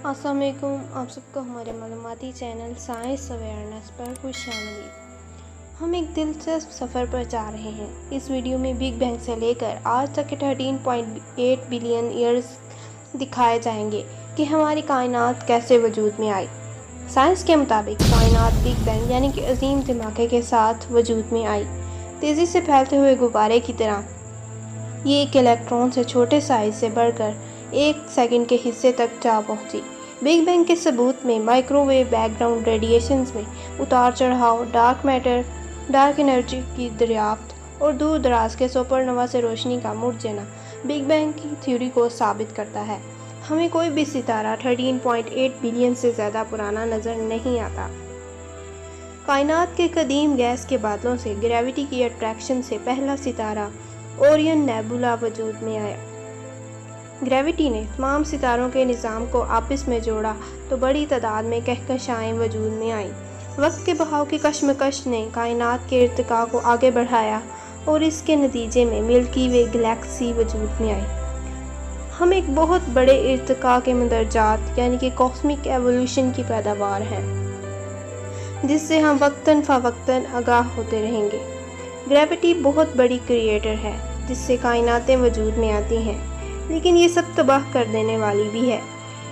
अस्सलाम वालेकुम। आप सबको हमारे मालूमाती चैनल साइंस अवेयरनेस पर खुशामदीद। हम एक दिलचस्प सफ़र पर जा रहे हैं। इस वीडियो में बिग बैंग से लेकर आज तक के 13.8 बिलियन ईयर्स दिखाए जाएंगे कि हमारी कायनात कैसे वजूद में आई। साइंस के मुताबिक कायनात बिग बैंग यानी कि अजीम धमाके के साथ वजूद में आई। तेज़ी से फैलते हुए गुब्बारे की तरह ये एक इलेक्ट्रॉन से छोटे साइज से बढ़कर 1 सेकंड के हिस्से तक जा पहुंची। बिग बैंग के सबूत में माइक्रोवेव बैकग्राउंड रेडिएशंस में उतार चढ़ाव, डार्क मैटर, डार्क एनर्जी की दरियाफ्त और दूर दराज के सुपरनोवा से रोशनी का मुड़ जाना बिग बैंग की थ्योरी को साबित करता है। हमें कोई भी सितारा 13.8 बिलियन से ज़्यादा पुराना नज़र नहीं आता। कायनात के कदीम गैस के बादलों से ग्रेविटी की अट्रैक्शन से पहला सितारा ओरियन नेबुला वजूद में आया। ग्रेविटी ने तमाम सितारों के निज़ाम को आपस में जोड़ा तो बड़ी तादाद में कहकशाएँ वजूद में आईं। वक्त के बहाव की कशमकश ने कायनात के इर्तिका को आगे बढ़ाया और इसके नतीजे में मिल्की वे गैलेक्सी वजूद में आई। हम एक बहुत बड़े इर्तिका के मंदरजात यानी कि कॉस्मिक एवोल्यूशन की पैदावार हैं, जिससे हम वक्तन फ़वक्तन आगाह होते रहेंगे। ग्रेविटी बहुत बड़ी क्रिएटर है जिससे कायनातें वजूद में आती हैं, लेकिन ये सब तबाह कर देने वाली भी है,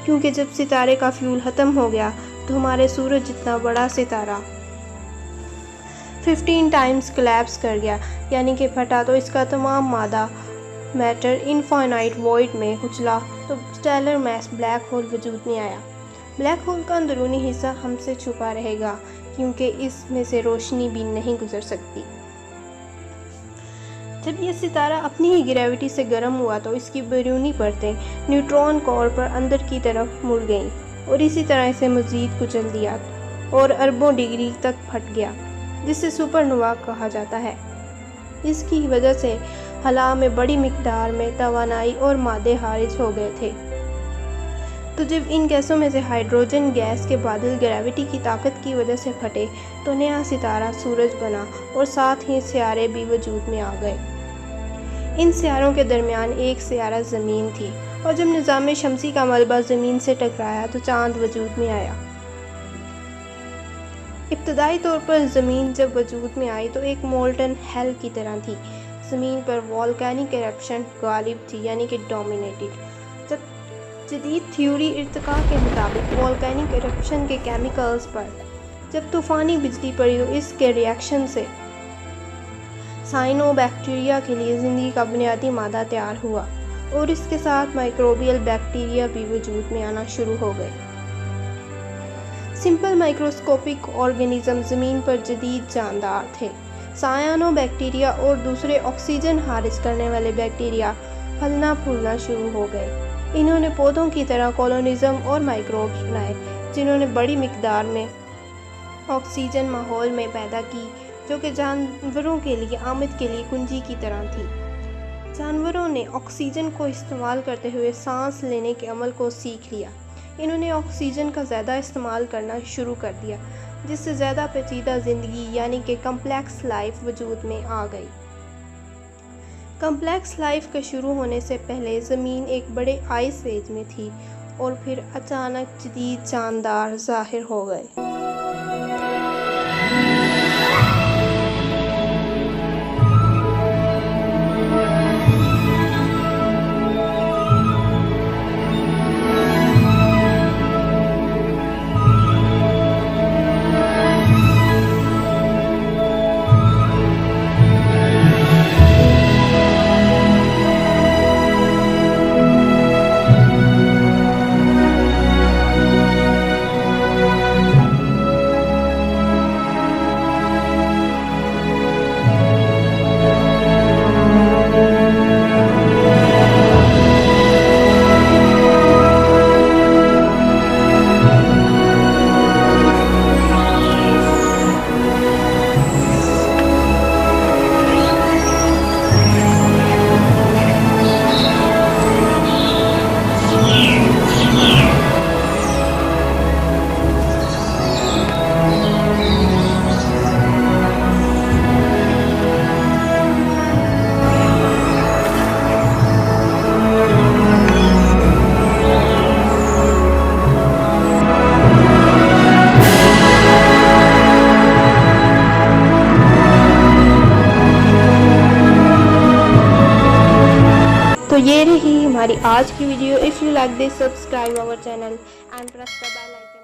क्योंकि जब सितारे का फ्यूल ख़त्म हो गया तो हमारे सूरज जितना बड़ा सितारा 15 टाइम्स कोलैप्स कर गया, यानी कि फटा, तो इसका तमाम मादा मैटर इनफाइनाइट वॉइड में उछला तो स्टेलर मैस ब्लैक होल वजूद में आया। ब्लैक होल का अंदरूनी हिस्सा हमसे छुपा रहेगा क्योंकि इसमें से रोशनी भी नहीं गुजर सकती। जब यह सितारा अपनी ही ग्रेविटी से गर्म हुआ तो इसकी बैरूनी परतें न्यूट्रॉन कोर पर अंदर की तरफ मुड़ गईं और इसी तरह इसे मज़ीद कुचल दिया और अरबों डिग्री तक फट गया, जिसे सुपरनोवा कहा जाता है। इसकी वजह से हवा में बड़ी मिकदार में तवानाई और मादे खारिज हो गए थे। तो जब इन गैसों में से हाइड्रोजन गैस के बादल ग्रेविटी की ताकत की वजह से फटे तो नया सितारा सूरज बना और साथ ही सियारे भी वजूद में आ गए। इन सियारों के दरमियान एक सियारा ज़मीन थी और जब निज़ाम शमसी का मलबा ज़मीन से टकराया तो चांद वजूद में आया। इब्तदाई तौर पर ज़मीन जब वजूद में आई तो एक मोल्टन हेल की तरह थी। ज़मीन पर वॉल्केनिक एरप्शन गालिब थी, यानी कि डोमिनेटेड। जब जदीद थ्योरी इर्तिका के मुताबिक वॉल्केनिक एरप्शन के केमिकल्स पर जब तूफ़ानी बिजली पड़ी तो इसके रिएक्शन से साइनोबैक्टीरिया के लिए ज़िंदगी का बुनियादी मादा तैयार हुआ और इसके साथ माइक्रोबियल बैक्टीरिया भी वजूद में आना शुरू हो गए। सिंपल माइक्रोस्कोपिक ऑर्गेनिज्म ज़मीन पर जदीद जानदार थे। साइनोबैक्टीरिया और दूसरे ऑक्सीजन खारिज करने वाले बैक्टीरिया फलना फूलना शुरू हो गए। इन्होंने पौधों की तरह कॉलोनिज्म और माइक्रोब्स बनाए, जिन्होंने बड़ी मिकदार में ऑक्सीजन माहौल में पैदा की, जो कि जानवरों के लिए आमद के लिए कुंजी की तरह थी। जानवरों ने ऑक्सीजन को इस्तेमाल करते हुए सांस लेने के अमल को सीख लिया। इन्होंने ऑक्सीजन का ज़्यादा इस्तेमाल करना शुरू कर दिया, जिससे ज़्यादा पेचीदा ज़िंदगी यानी कि कम्प्लेक्स लाइफ वजूद में आ गई। कम्प्लेक्स लाइफ के शुरू होने से पहले ज़मीन एक बड़े आइस एज में थी और फिर अचानक जदीद जानदार ज़ाहिर हो गए। तो ये रही हमारी आज की video. If you like this, subscribe our channel and press the bell icon.